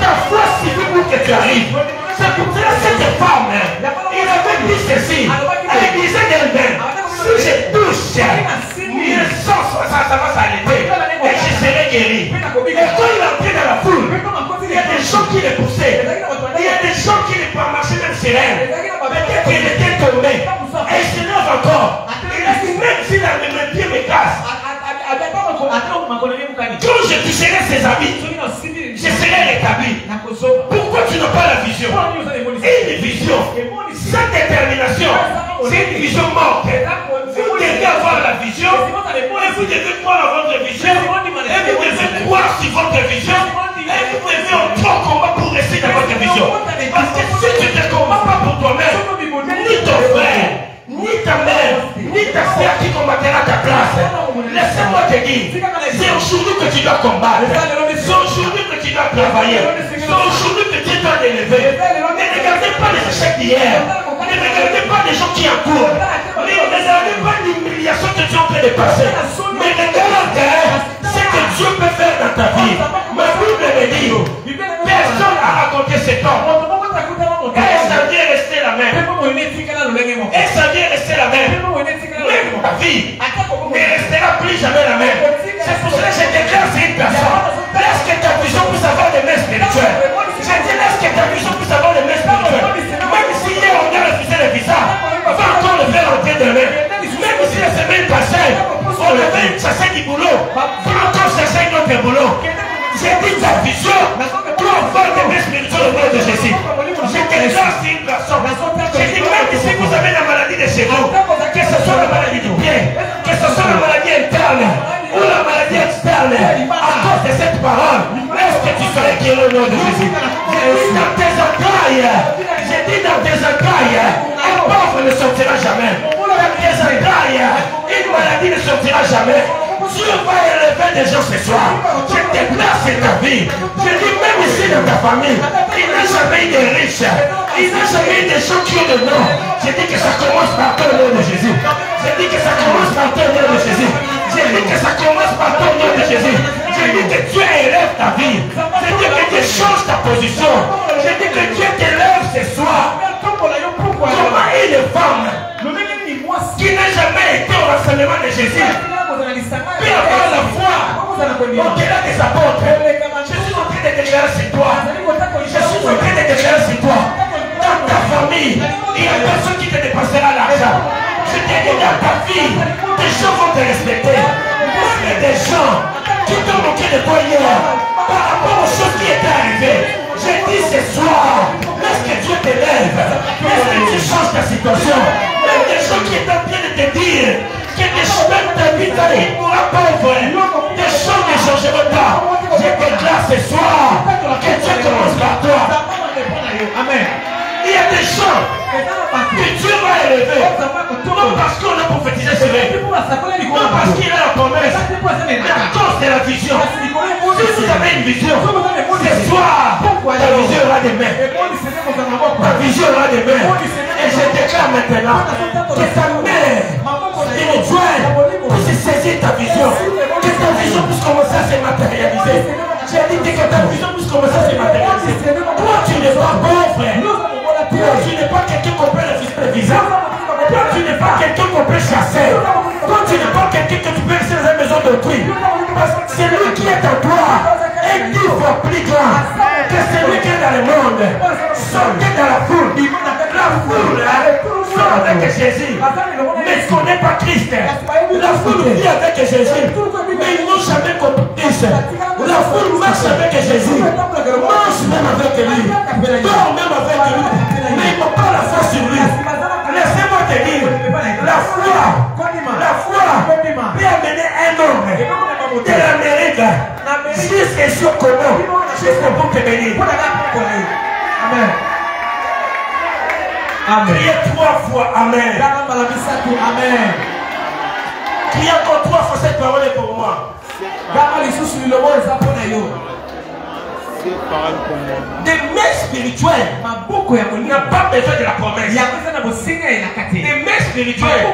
Ta foi suffit pour que tu arrives. C'est pour cela que cette femme, il avait dit ceci. Elle disait d'elle-même, si je touche, mes sens, ça va s'arrêter. Et je serai guéri. Et quand il est entré dans la foule, il y a des gens qui le poussaient. Il y a des gens qui ne pas marcher même sur elle. Peut-être qu'il était tombé. Et il se lève encore. Il a dit, même si mes pieds me cassent, quand je toucherai ses habits, je serai rétabli. Pourquoi tu n'as pas la vision? Une vision, sans détermination, c'est une vision morte. Vous devez avoir la vision, et vous devez croire à votre vision, et vous devez croire sur votre vision, et vous devez entrer en combat pour rester dans votre vision. Parce que si tu ne te combats pas pour toi-même, ni ton frère, ni ta mère, ni ta soeur qui combattra ta place, laissez-moi te dire, c'est aujourd'hui que tu dois combattre, c'est aujourd'hui que tu dois travailler, c'est aujourd'hui que tu dois t'élever. Ne regardez pas les échecs d'hier, ne regardez pas les gens qui encourent, ne regardez pas l'humiliation que tu es en train de passer, mais regarde ce que Dieu peut faire dans ta vie. Ma Bible me dit, personne n'a raconté cet homme. Et ça vient rester la même. Et ça vient rester la même. Même ta vie ne restera plus jamais la même. C'est pour cela que je déclare c'est une personne. Laisse que ta vision puisse avoir des mains spirituelles. Je dis laisse que ta vision puisse avoir des mains spirituelles. Même si hier on a refusé le visa, va encore le faire entrer demain. Même si la semaine passée, on devait chercher du boulot, va encore chercher un autre boulot. J'ai dit choisis ta vision pour avoir des mains spirituelles au nom de Jésus. Je déclare c'est une personne. Je dis même si vous avez la maladie des cheveux, que ce soit la maladie du pied, que ce soit la maladie interne ou la maladie externe, à cause de cette parole, est-ce que tu serais guéri au nom de Jésus? J'ai dit dans tes entrailles, un pauvre ne sortira jamais. Dans tes entrailles, une maladie ne sortira jamais. Dieu va élever des gens ce soir. Je déclare c'est ta vie. Je dis même ici dans ta famille, il n'a jamais eu des riches. Il n'a jamais eu des gens qui ont de nom. Je dis que ça commence par toi au nom de Jésus. Je dis que ça commence par toi au nom de Jésus. Je dis que ça commence par toi au nom de Jésus. Je dis que Dieu élève ta vie. Je dis que Dieu change ta position. Je dis que Dieu t'élève ce soir. Comment une femme qui n'a jamais été au rassemblement de Jésus peut avoir la foi au-delà des apôtres? Je suis en train de déclarer sur toi. Je suis en train de déclarer sur toi. Dans ta famille, il y a personne qui te dépassera l'argent. Je te dis dans ta vie, des gens vont te respecter. Parce qu'il y a des gens qui t'ont manqué de toi hier par rapport aux choses qui étaient arrivées. Je dis ce soir, laisse que Dieu t'élève, laisse que Dieu change ta situation. Même des gens qui étaient en train de te dire que des chemins de ta vie t'arriveront pauvre, des choses ne changeront pas. Je déclare ce soir que Dieu commence par toi. Amen. Il y a des gens que Dieu va élever, non parce qu'on a prophétisé sur eux, non parce qu'il a la promesse, mais à cause de la vision. Si vous avez une vision, ce soir, ta vision aura des mains. Ta vision aura des mains. Et je déclare maintenant que ta mère spirituelle puisse saisir ta vision, que ta vision puisse commencer à se matérialiser. J'ai dit que ta vision puisse commencer à se matérialiser. Toi, tu n'es pas pauvre. Toi, tu n'es pas quelqu'un qu'on peut résister le visage. Toi, tu n'es pas quelqu'un qu'on peut chasser. Toi, tu n'es pas quelqu'un que tu peux rester dans la maison d'autrui. Parce que c'est lui qui est en toi est 10 fois plus grand que celui qui est dans le monde. Sortez dans la foule. La foule sort avec Jésus, mais ne connaît pas Christ. La foule vit avec Jésus, mais ils n'ont jamais compris Christ. La foule marche avec Jésus, mange même avec lui, dort même avec lui, mais ils n'ont pas la foi sur lui. Laissez-moi te dire, la foi peut amener un homme de l'Amérique jusqu'à sur Congo, jusqu'au pour te bénir. Amen. Amen. Criez 3 fois Amen. Amen. Criez encore 3 fois cette parole est pour moi. Des mains spirituelles n'a pas besoin de la promesse. Des mains spirituelles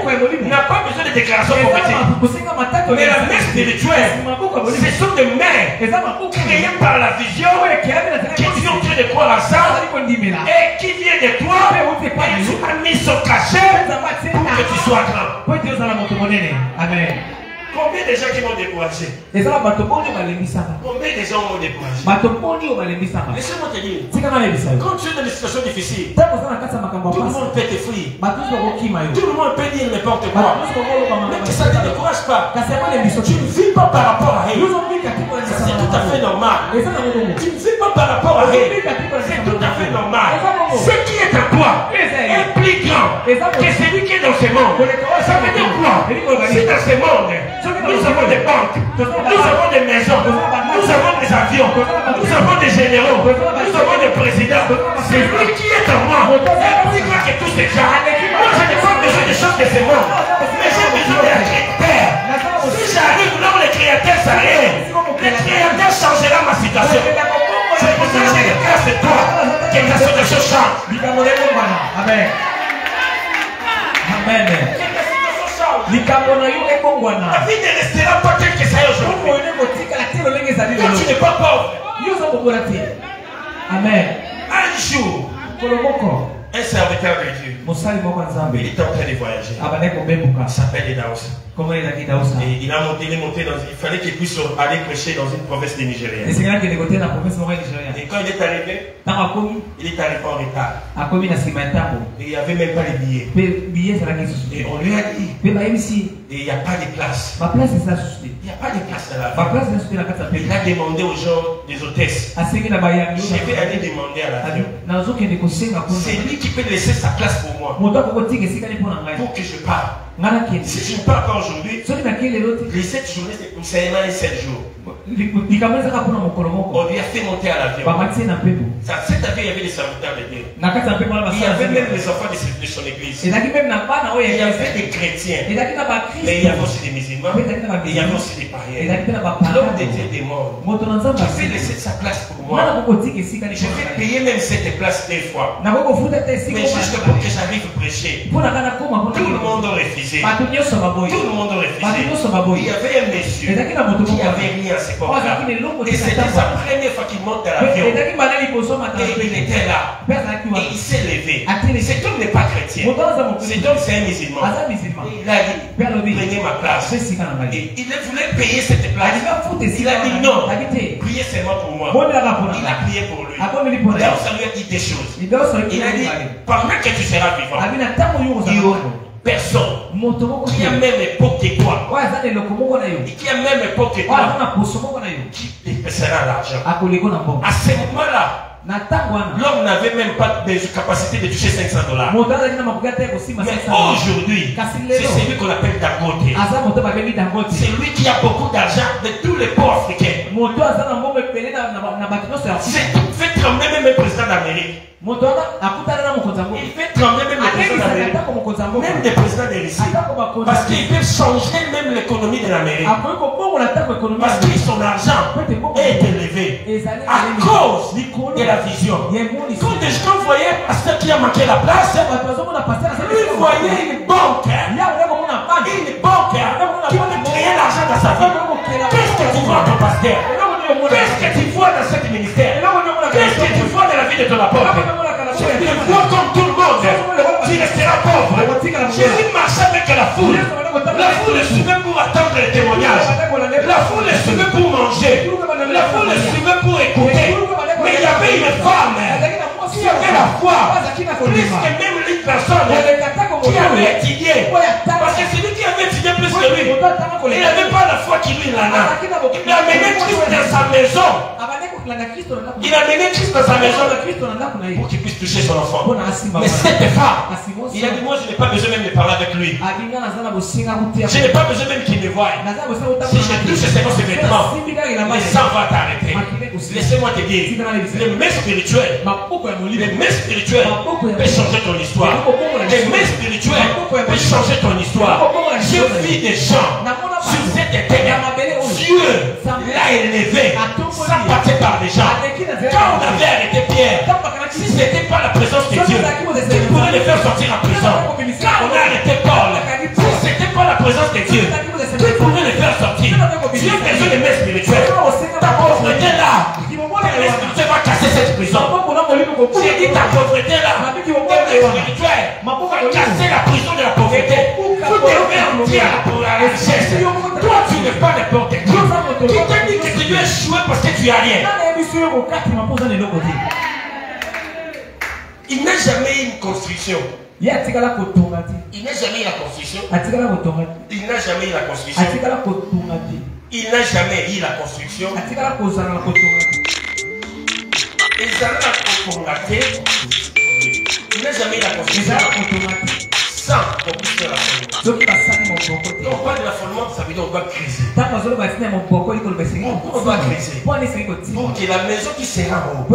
n'a pas besoin de déclaration prophétique. Mais la main spirituelle, ce sont des mains créées par la vision qui sont en train de croire à ça et qui vient de toi et tu as mis son cachet pour que tu sois grand. Amen. Combien de gens qui vont décourager? Combien de gens vont décourager? Laissez-moi te dire, quand tu es dans une situation difficile, tout le monde peut te fuir. Tout le monde peut dire n'importe quoi. Mais que ça ne te décourage pas. Tu ne vis pas par rapport à elle. Ça c'est tout à fait normal. Tu ne vis pas par rapport à elle. C'est tout à fait normal. Ce qui est à toi est plus grand que celui qui est dans ce monde. Ça veut dire quoi? Si dans ce monde, nous avons des banques, nous avons des maisons, nous avons des avions, nous avons des généraux, nous avons des présidents. C'est lui qui est en moi. C'est plus grand que tous ces gens. Moi, je n'ai pas besoin de choses de ce monde, mais j'ai besoin de la créateur. Si j'arrive là où le créateur s'arrête, le créateur changera ma situation. C'est pour ça que je déclare c'est toi que ta situation change. Amen. Amen. La vie ne restera pas tel que ça est aujourd'hui. Quand tu n'es pas pauvre. Amen. Un jour, un serviteur de Dieu, il était en train de voyager. Il s'appelle Edaousa. Et il est monté dans il fallait qu'il puisse aller prêcher dans une province de Nigeria. Et quand il est arrivé, il est arrivé en retard. Et il n'y avait même pas les billets. Et on lui a dit, Et il n'y a pas de place. Ma place est la société. Il n'y a pas de place dans la Ma vie. place est la société la carte Il a demandé aux gens des hôtesses. Je vais aller demander à l'avion. C'est lui qui peut laisser sa place pour moi. Pour que je parte. Si je ne pars pas aujourd'hui, les 7 journées, c'est un 7 jours. On lui a fait monter à l'avion. Cet avion, il y avait des serviteurs de Dieu. Il y avait même les enfants de son église. Il y avait des chrétiens. Mais il y avait aussi des musulmans. Et il y avait aussi des païens. L'homme de Dieu des morts. Je vais laisser sa place pour moi. Je vais payer même cette place 2 fois. Mais juste pour que j'arrive à prêcher. Tout le monde a refusé. Tout le monde a refusé. Il y avait un monsieur qui avait rien à ses portes. Et c'était sa première fois qu'il monte à l'avion. Et il était là. Et il s'est levé. Cet homme n'est pas chrétien. Cet homme, c'est un musulman. Et il a dit, prenez ma place. Et il voulait payer cette place. Il a dit non, priez seulement pour moi. Il a prié pour lui. Alors ça lui a dit des choses. Il a dit, pendant que tu seras vivant, il y aura personne qui a même époque que toi, qui a même époque que toi, qui dépensera l'argent. À ce moment-là, l'homme n'avait même pas de capacité de toucher $500. Mais aujourd'hui, c'est celui qu'on appelle Dangote. C'est lui qui a beaucoup d'argent de tous les pauvres africains. C'est fait trembler même le président d'Amérique. Il fait trembler même le président d'Amérique. Même le président de Russie. Parce qu'il peut changer même l'économie de l'Amérique. Parce que son argent est élevé à cause de la vision. Quand des gens voyaient pasteur qui a manqué la place, lui voyait une banque. Une banque qui peut créer l'argent dans sa vie. Qu'est-ce que tu vois ton pasteur? Qu'est-ce que tu vois dans cet ministère? Qu'est-ce que tu vois dans la vie de ton apôtre? Tu te vois comme tout le monde. Tu resteras pauvre. Jésus marchait avec la foule. La foule est suivait pour attendre les témoignages. La foule est suivait pour manger. La foule est suivait pour écouter. Mais il y avait une femme qui avait la foi. Plus que même une personne qui avait étudié. Parce que celui qui avait étudié plus que lui, il n'avait pas la foi qui lui en a. Il a amené Christ dans sa maison. Il a amené Christ dans sa maison pour qu'il puisse toucher son enfant. Mais cette femme, il a dit, moi je n'ai pas besoin même de parler avec lui. Je n'ai pas besoin même qu'il me voie. Si je touche seulement ses vêtements, le sang va t'arrêter. Laissez-moi te dire, le maître spirituel peut changer ton histoire. Le maître spirituel peut changer ton histoire. Je vis des gens sur cette terre. Dieu l'a élevé sans passer par des gens. Quand on avait arrêté Pierre, si ce n'était pas la présence de Dieu, qui pourrait le faire sortir en prison? Quand on a arrêté Paul, si ce n'était pas la présence de Dieu, qui pourrait le faire sortir? Dieu a besoin de maîtres spirituels. Ta pauvreté là, le maître spirituel va casser cette prison. J'ai dit ta pauvreté là, le maître spirituel va casser la prison de la pauvreté. Vous devez entier pour la richesse. Toi tu n'es pas n'importe qui. Qui te dit que tu dois échouer parce que tu n'as rien? Il n'a jamais eu une construction. Il n'a jamais eu la construction. Il n'a jamais eu la construction. Il n'a jamais eu la construction. Il n'a jamais eu la construction. Sans construire la fondement. Quand on parle de la fondement, ça veut dire qu'on doit criser. On doit criser. Pour que la maison qui sera en haut.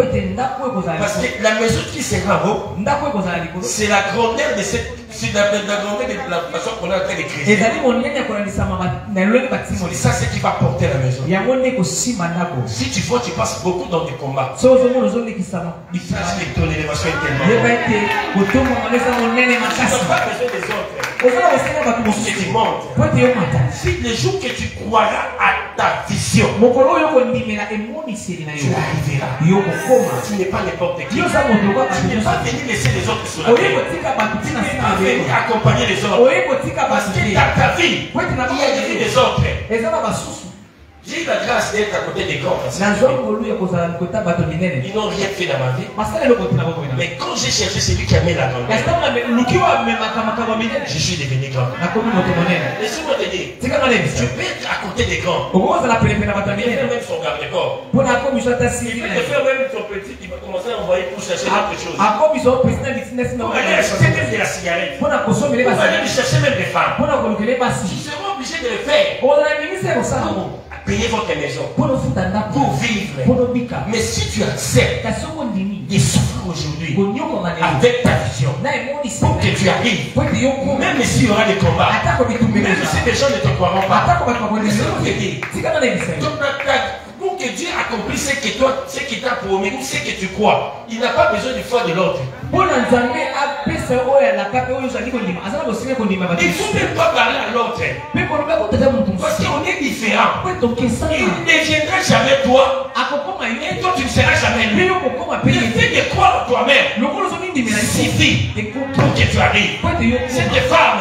Parce que la maison qui sera en haut, c'est la grandeur de cette. C'est la grandeur de la façon qu'on a en train de criser. Ça, c'est qui va porter la maison. Si tu vois, tu passes beaucoup dans tes combats. Il s'agit de ton élévation intérieure. Tu n'as pas besoin des autres. Pour que tu montes. Si le jour que tu croiras à ta vision, tu arriveras. Tu n'es pas n'importe qui. Tu n'es pas venu laisser les autres sur la terre. Tu n'es pas venu accompagner les autres. Parce que dans ta vie, il y a des autres. J'ai eu la grâce d'être à côté des grands. Ils n'ont rien fait dans ma vie. Mais quand j'ai cherché celui qui a mis la grandeur, je suis devenu grand. Laissez-moi te dire, tu peux être à côté des grands. Tu peux faire même son garde-corps. Tu peux te faire même ton petit, il va commencer à envoyer pour chercher autre chose. Pour aller acheter même de la cigarette. Pour aller chercher même des femmes. Ils seront obligés de le faire. Payer votre maison pour vivre. Mais si tu acceptes de souffrir aujourd'hui avec ta vision pour que tu arrives, même s'il y aura des combats, même si les gens ne te croiront pas, pour que Dieu accomplisse ce qu'il t'a promis ou ce que tu crois, il n'a pas besoin du foi de l'autre. Il ne faut même pas parler à l'autre. Parce qu'on est différents. Il ne viendra jamais toi. Et toi tu ne seras jamais lui. Le fait de croire en toi-même suffit pour que tu arrives. Cette femme,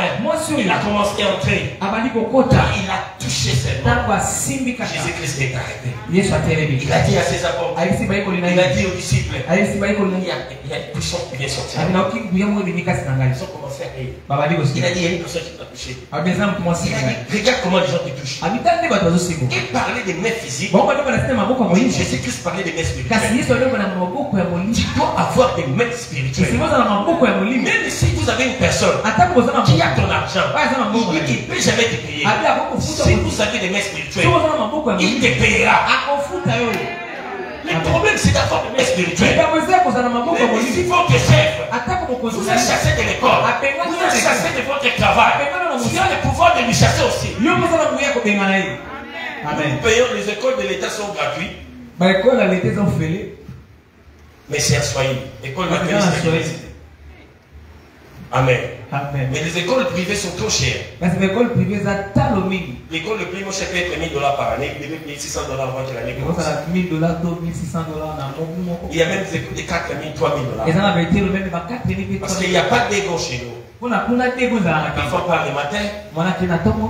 il a commencé à entrer. Il a touché ses mains. Jésus-Christ est arrêté. Il a dit à ses apôtres, il a dit aux disciples, il y a une puissance qui vient sortir. Ils ont commencé à rire. Il a dit, il y a une personne qui t'a touché. Il a dit, regarde comment les gens te touchent. Et parler des mains physiques, Jésus-Christ parlait des mains spirituelles. Tu dois avoir des mains spirituelles. Même si vous avez une personne qui a ton argent, il dit qu'il ne peut jamais te payer. Si vous avez des mains spirituelles, il te payera. Le problème, c'est d'avoir des mains spirituelles. Même si votre chef vous a chassé de l'école, vous a chassé de votre travail, vous avez le pouvoir de lui chasser aussi. Nous payons, les écoles de l'État sont gratuites. Mais c'est un soyez. L'école maternelle. Amen. Mais les écoles privées sont trop chères. L'école privée le plus cher peut être $1000 par année. Il devait payer $600 avant que l'année commence. Il y a même des écoles de $4000, $3000. Parce qu'il n'y a pas d'égo chez nous. Parfois par le matin,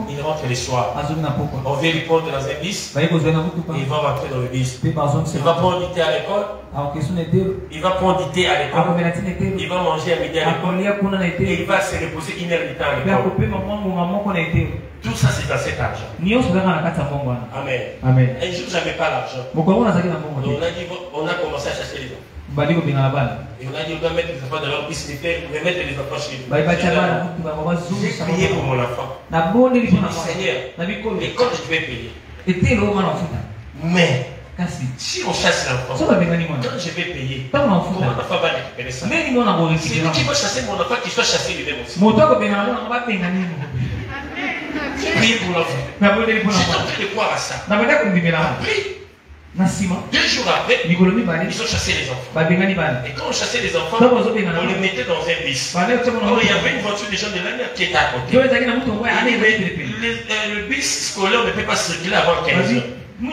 il rentre le soir. On vient lui prendre dans un bus. Et il va rentrer dans le bus. Il va prendre du thé à l'école. Il va prendre du thé à l'école. Il va manger à midi à l'école. Et il va se reposer 1 heure du temps à l'école. Tout ça, c'est dans cet argent. Amen. Un jour, je n'avais pas l'argent. On a commencé à chercher les enfants. Et on a dit, on doit mettre les enfants dans leur piscine, on va mettre les enfants chez nous. J'ai prié pour mon enfant. J'ai dit, Seigneur, l'école, je vais payer. Mais, si on chasse l'enfant, quand je vais payer, comment l'enfant va récupérer ça? C'est lui qui va chasser mon enfant, qui soit chassé lui-même aussi. J'ai prié pour l'enfant. J'étais en train de croire à ça. Après, 2 jours après, ils ont chassé les enfants. Et quand on chassait les enfants, on les mettait dans un bus. Alors il y avait une voiture des gens de l'année qui était à côté. Le bus scolaire ne peut pas circuler avant 15 heures. On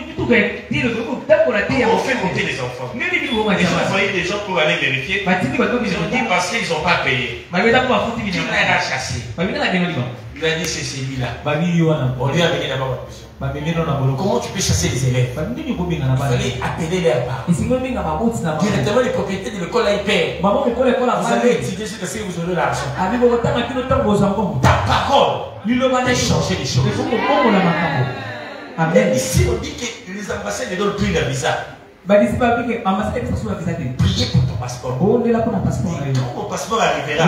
fait monter les enfants. Ils ont envoyé des gens pour aller vérifier. Ils ont dit parce qu'ils n'ont pas payé. Il l'a chassé. Il a dit c'est celui-là. On lui a amené d'abord la prison. Comment tu peux chasser les élèves? Il fallait appeler les parents. Directement les propriétaires de l'école ils paient. Vous allez étudier ce que vous aurez l'argent. Ta parole peut changer les choses. Amen. Ici on dit que les ambassades ne donnent plus le visa. Priez pour ton passeport. Quand mon passeport arrivera,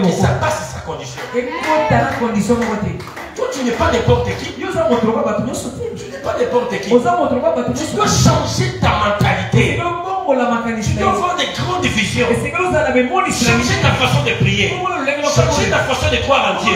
que ça passe sa condition. Toi tu n'es pas n'importe qui. Tu n'es pas n'importe qui. Tu dois changer ta mentalité. Tu dois avoir des grandes visions. Changer ta façon de prier. Changer ta façon de croire en Dieu.